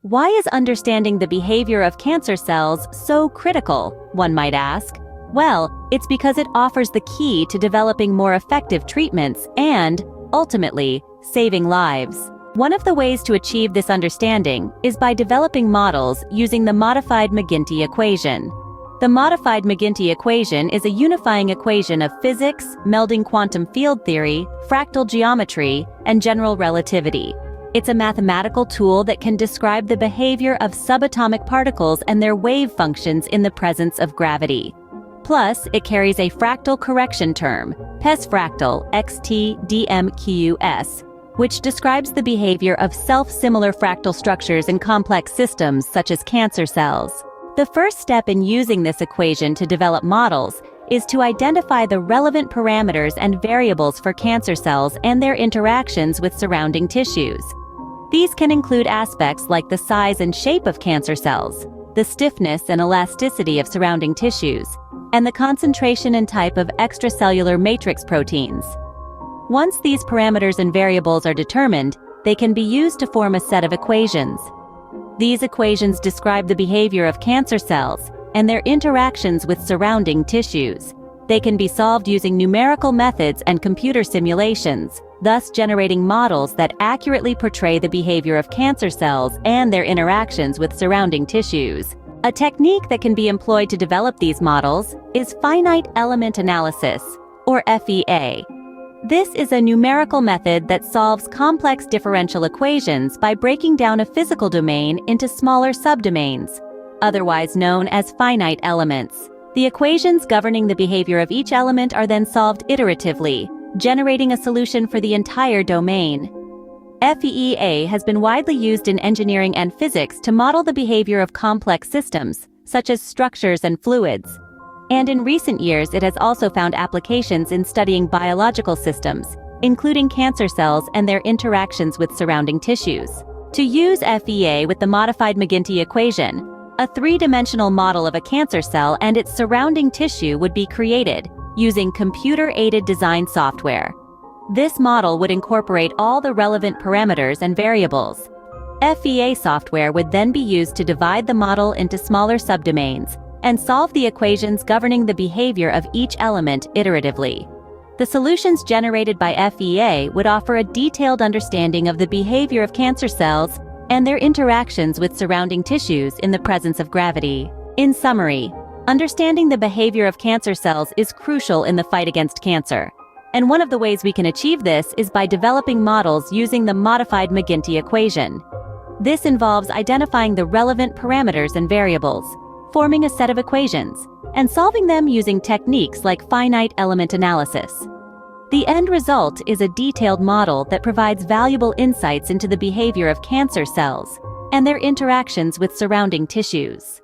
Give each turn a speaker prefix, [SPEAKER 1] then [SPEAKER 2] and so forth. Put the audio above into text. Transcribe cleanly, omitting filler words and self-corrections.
[SPEAKER 1] Why is understanding the behavior of cancer cells so critical, one might ask? Well, it's because it offers the key to developing more effective treatments and, ultimately, saving lives. One of the ways to achieve this understanding is by developing models using the modified McGinty equation. The modified McGinty equation is a unifying equation of physics, melding quantum field theory, fractal geometry, and general relativity. It's a mathematical tool that can describe the behavior of subatomic particles and their wave functions in the presence of gravity. Plus, it carries a fractal correction term, PES fractal XTDMQS, which describes the behavior of self-similar fractal structures in complex systems such as cancer cells. The first step in using this equation to develop models is to identify the relevant parameters and variables for cancer cells and their interactions with surrounding tissues. These can include aspects like the size and shape of cancer cells, the stiffness and elasticity of surrounding tissues, and the concentration and type of extracellular matrix proteins. Once these parameters and variables are determined, they can be used to form a set of equations. These equations describe the behavior of cancer cells and their interactions with surrounding tissues. They can be solved using numerical methods and computer simulations, thus generating models that accurately portray the behavior of cancer cells and their interactions with surrounding tissues. A technique that can be employed to develop these models is finite element analysis, or FEA. This is a numerical method that solves complex differential equations by breaking down a physical domain into smaller subdomains, otherwise known as finite elements. The equations governing the behavior of each element are then solved iteratively, generating a solution for the entire domain. FEA has been widely used in engineering and physics to model the behavior of complex systems, such as structures and fluids. And in recent years it has also found applications in studying biological systems, including cancer cells and their interactions with surrounding tissues. To use FEA with the modified McGinty equation, a three-dimensional model of a cancer cell and its surrounding tissue would be created using computer-aided design software. This model would incorporate all the relevant parameters and variables. FEA software would then be used to divide the model into smaller subdomains and solve the equations governing the behavior of each element iteratively. The solutions generated by FEA would offer a detailed understanding of the behavior of cancer cells and their interactions with surrounding tissues in the presence of gravity. In summary, understanding the behavior of cancer cells is crucial in the fight against cancer. And one of the ways we can achieve this is by developing models using the modified McGinty equation. This involves identifying the relevant parameters and variables, forming a set of equations, and solving them using techniques like finite element analysis. The end result is a detailed model that provides valuable insights into the behavior of cancer cells and their interactions with surrounding tissues.